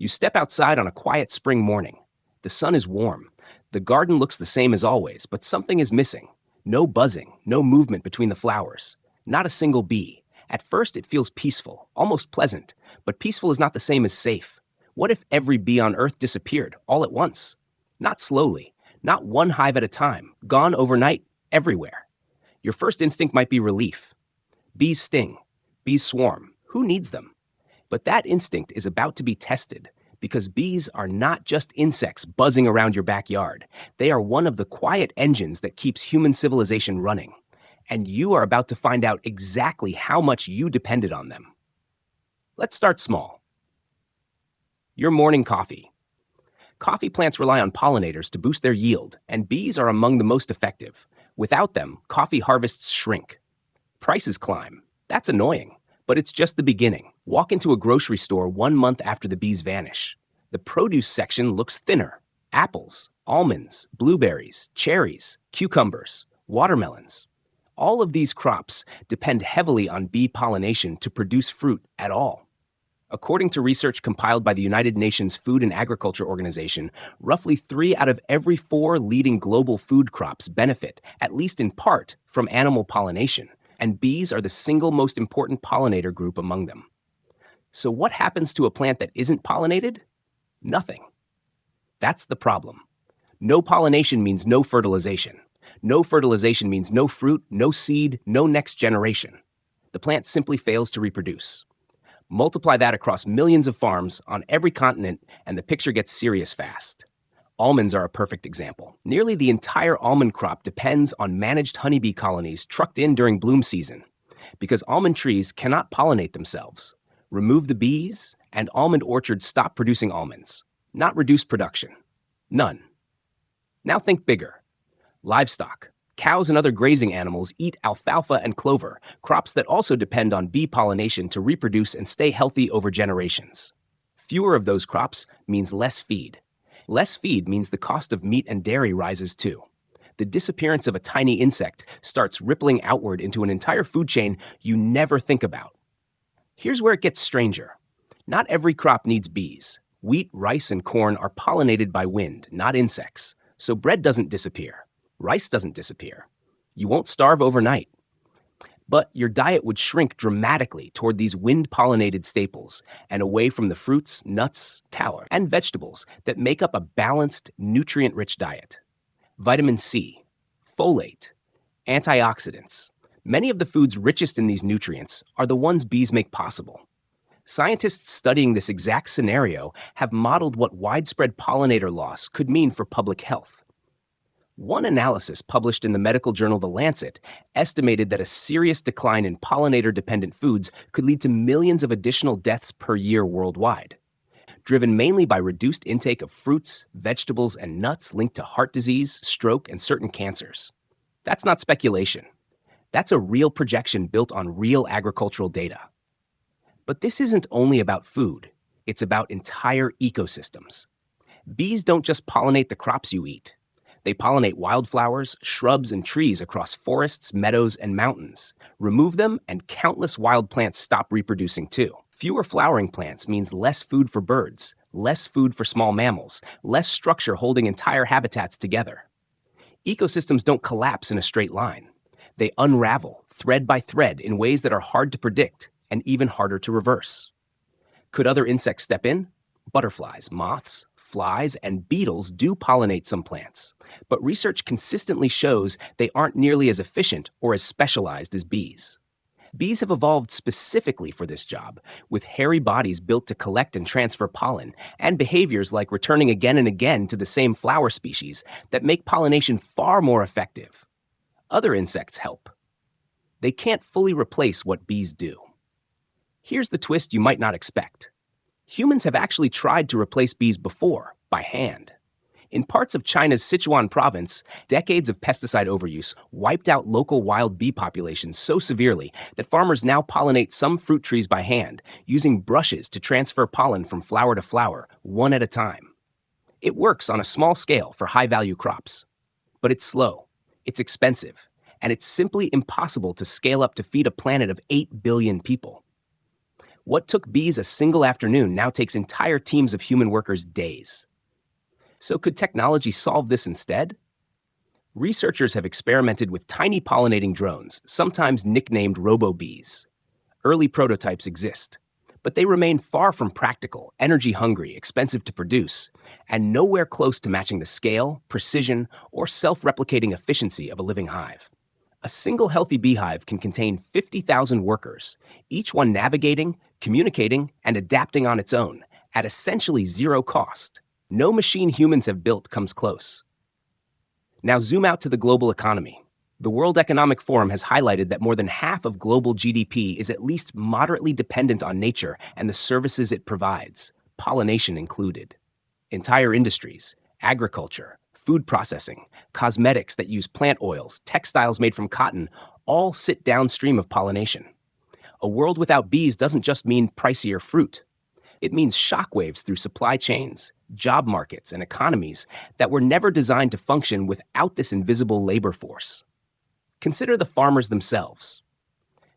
You step outside on a quiet spring morning. The sun is warm. The garden looks the same as always, but something is missing. No buzzing, no movement between the flowers. Not a single bee. At first, it feels peaceful, almost pleasant, but peaceful is not the same as safe. What if every bee on Earth disappeared, all at once? Not slowly, not one hive at a time, gone overnight, everywhere. Your first instinct might be relief. Bees sting. Bees swarm. Who needs them? But that instinct is about to be tested because bees are not just insects buzzing around your backyard. They are one of the quiet engines that keeps human civilization running. And you are about to find out exactly how much you depended on them. Let's start small. Your morning coffee. Coffee plants rely on pollinators to boost their yield, and bees are among the most effective. Without them, coffee harvests shrink. Prices climb. That's annoying, but it's just the beginning. Walk into a grocery store 1 month after the bees vanish. The produce section looks thinner. Apples, almonds, blueberries, cherries, cucumbers, watermelons. All of these crops depend heavily on bee pollination to produce fruit at all. According to research compiled by the United Nations Food and Agriculture Organization, roughly 3 out of every 4 leading global food crops benefit, at least in part, from animal pollination, and bees are the single most important pollinator group among them. So what happens to a plant that isn't pollinated? Nothing. That's the problem. No pollination means no fertilization. No fertilization means no fruit, no seed, no next generation. The plant simply fails to reproduce. Multiply that across millions of farms on every continent, and the picture gets serious fast. Almonds are a perfect example. Nearly the entire almond crop depends on managed honeybee colonies trucked in during bloom season. Because almond trees cannot pollinate themselves. Remove the bees, and almond orchards stop producing almonds. Not reduce production. None. Now think bigger. Livestock. Cows and other grazing animals eat alfalfa and clover, crops that also depend on bee pollination to reproduce and stay healthy over generations. Fewer of those crops means less feed. Less feed means the cost of meat and dairy rises too. The disappearance of a tiny insect starts rippling outward into an entire food chain you never think about. Here's where it gets stranger. Not every crop needs bees. Wheat, rice, and corn are pollinated by wind, not insects. So bread doesn't disappear. Rice doesn't disappear. You won't starve overnight. But your diet would shrink dramatically toward these wind-pollinated staples and away from the fruits, nuts, tallow, and vegetables that make up a balanced, nutrient-rich diet. Vitamin C, folate, antioxidants. Many of the foods richest in these nutrients are the ones bees make possible. Scientists studying this exact scenario have modeled what widespread pollinator loss could mean for public health. One analysis published in the medical journal The Lancet estimated that a serious decline in pollinator-dependent foods could lead to millions of additional deaths per year worldwide, driven mainly by reduced intake of fruits, vegetables, and nuts linked to heart disease, stroke, and certain cancers. That's not speculation. That's a real projection built on real agricultural data. But this isn't only about food. It's about entire ecosystems. Bees don't just pollinate the crops you eat. They pollinate wildflowers, shrubs, and trees across forests, meadows, and mountains. Remove them, and countless wild plants stop reproducing too. Fewer flowering plants means less food for birds, less food for small mammals, less structure holding entire habitats together. Ecosystems don't collapse in a straight line. They unravel, thread by thread, in ways that are hard to predict and even harder to reverse. Could other insects step in? Butterflies, moths, flies, and beetles do pollinate some plants, but research consistently shows they aren't nearly as efficient or as specialized as bees. Bees have evolved specifically for this job, with hairy bodies built to collect and transfer pollen, and behaviors like returning again and again to the same flower species that make pollination far more effective. Other insects help. They can't fully replace what bees do. Here's the twist you might not expect. Humans have actually tried to replace bees before, by hand. In parts of China's Sichuan province, decades of pesticide overuse wiped out local wild bee populations so severely that farmers now pollinate some fruit trees by hand, using brushes to transfer pollen from flower to flower, one at a time. It works on a small scale for high-value crops. But it's slow, it's expensive, and it's simply impossible to scale up to feed a planet of 8 billion people. What took bees a single afternoon now takes entire teams of human workers days. So could technology solve this instead? Researchers have experimented with tiny pollinating drones, sometimes nicknamed robo-bees. Early prototypes exist, but they remain far from practical, energy-hungry, expensive to produce, and nowhere close to matching the scale, precision, or self-replicating efficiency of a living hive. A single healthy beehive can contain 50,000 workers, each one navigating, communicating, and adapting on its own, at essentially zero cost. No machine humans have built comes close. Now zoom out to the global economy. The World Economic Forum has highlighted that more than half of global GDP is at least moderately dependent on nature and the services it provides, pollination included. Entire industries, agriculture, food processing, cosmetics that use plant oils, textiles made from cotton, all sit downstream of pollination. A world without bees doesn't just mean pricier fruit. It means shockwaves through supply chains, job markets, and economies that were never designed to function without this invisible labor force. Consider the farmers themselves.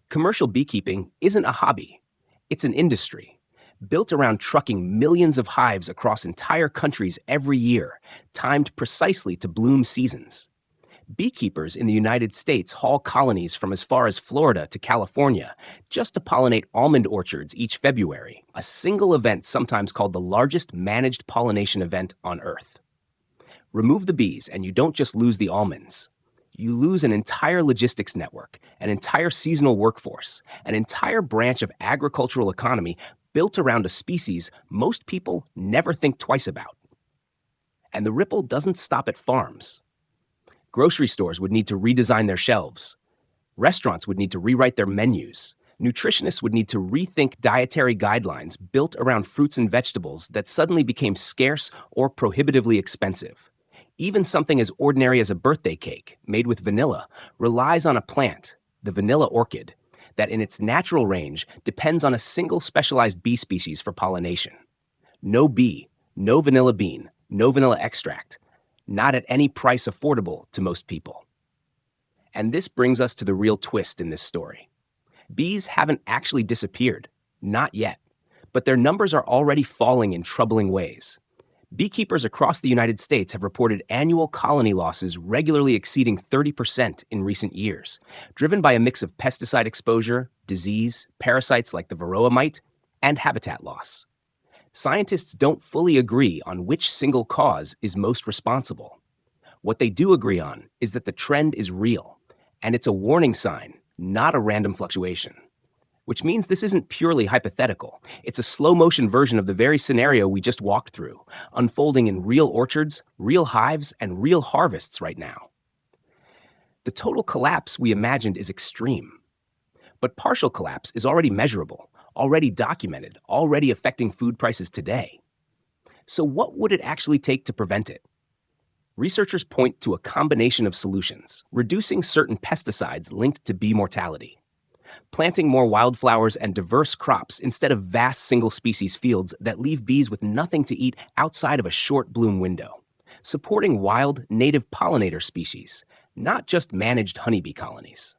Commercial beekeeping isn't a hobby. It's an industry, built around trucking millions of hives across entire countries every year, timed precisely to bloom seasons. Beekeepers in the United States haul colonies from as far as Florida to California just to pollinate almond orchards each February, a single event sometimes called the largest managed pollination event on Earth. Remove the bees and you don't just lose the almonds. You lose an entire logistics network, an entire seasonal workforce, an entire branch of agricultural economy built around a species most people never think twice about. And the ripple doesn't stop at farms. Grocery stores would need to redesign their shelves. Restaurants would need to rewrite their menus. Nutritionists would need to rethink dietary guidelines built around fruits and vegetables that suddenly became scarce or prohibitively expensive. Even something as ordinary as a birthday cake, made with vanilla, relies on a plant, the vanilla orchid, that in its natural range depends on a single specialized bee species for pollination. No bee, no vanilla bean, no vanilla extract, not at any price affordable to most people. And this brings us to the real twist in this story. Bees haven't actually disappeared, not yet, but their numbers are already falling in troubling ways. Beekeepers across the United States have reported annual colony losses regularly exceeding 30% in recent years, driven by a mix of pesticide exposure, disease, parasites like the varroa mite, and habitat loss. Scientists don't fully agree on which single cause is most responsible. What they do agree on is that the trend is real, and it's a warning sign, not a random fluctuation. Which means this isn't purely hypothetical. It's a slow-motion version of the very scenario we just walked through, unfolding in real orchards, real hives, and real harvests right now. The total collapse we imagined is extreme. But partial collapse is already measurable, already documented, already affecting food prices today. So what would it actually take to prevent it? Researchers point to a combination of solutions, reducing certain pesticides linked to bee mortality, planting more wildflowers and diverse crops instead of vast single-species fields that leave bees with nothing to eat outside of a short bloom window, supporting wild, native pollinator species, not just managed honeybee colonies.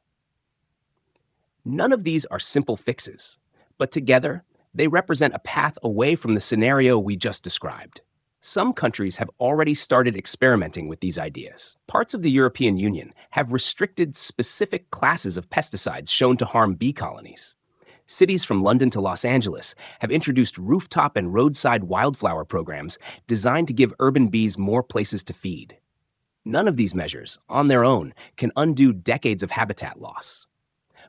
None of these are simple fixes, but together, they represent a path away from the scenario we just described. Some countries have already started experimenting with these ideas. Parts of the European Union have restricted specific classes of pesticides shown to harm bee colonies. Cities from London to Los Angeles have introduced rooftop and roadside wildflower programs designed to give urban bees more places to feed. None of these measures, on their own, can undo decades of habitat loss.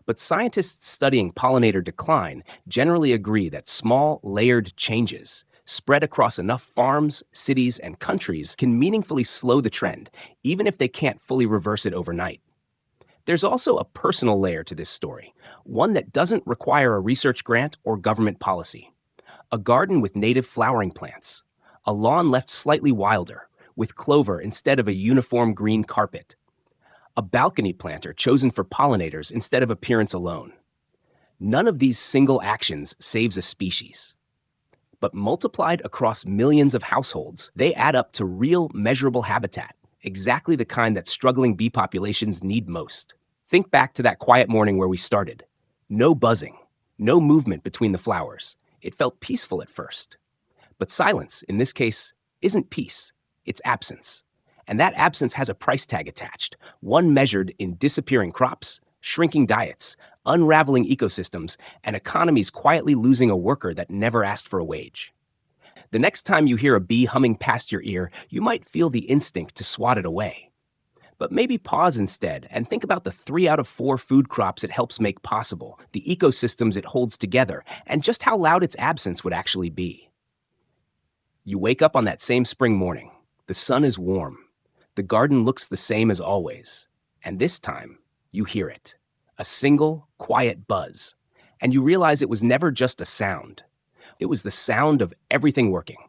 But scientists studying pollinator decline generally agree that small, layered changes spread across enough farms, cities, and countries can meaningfully slow the trend, even if they can't fully reverse it overnight. There's also a personal layer to this story, one that doesn't require a research grant or government policy. A garden with native flowering plants, a lawn left slightly wilder, with clover instead of a uniform green carpet, a balcony planter chosen for pollinators instead of appearance alone. None of these single actions saves a species. But multiplied across millions of households, they add up to real measurable habitat, exactly the kind that struggling bee populations need most. Think back to that quiet morning where we started. No buzzing, No movement between the flowers. It felt peaceful at first. But silence, in this case, isn't peace, it's absence. And that absence has a price tag attached, one measured in disappearing crops, shrinking diets, unraveling ecosystems, and economies quietly losing a worker that never asked for a wage. The next time you hear a bee humming past your ear, you might feel the instinct to swat it away. But maybe pause instead and think about the 3 out of 4 food crops it helps make possible, the ecosystems it holds together, and just how loud its absence would actually be. You wake up on that same spring morning. The sun is warm. The garden looks the same as always. And this time, you hear it. A single, quiet buzz. And you realize it was never just a sound. It was the sound of everything working.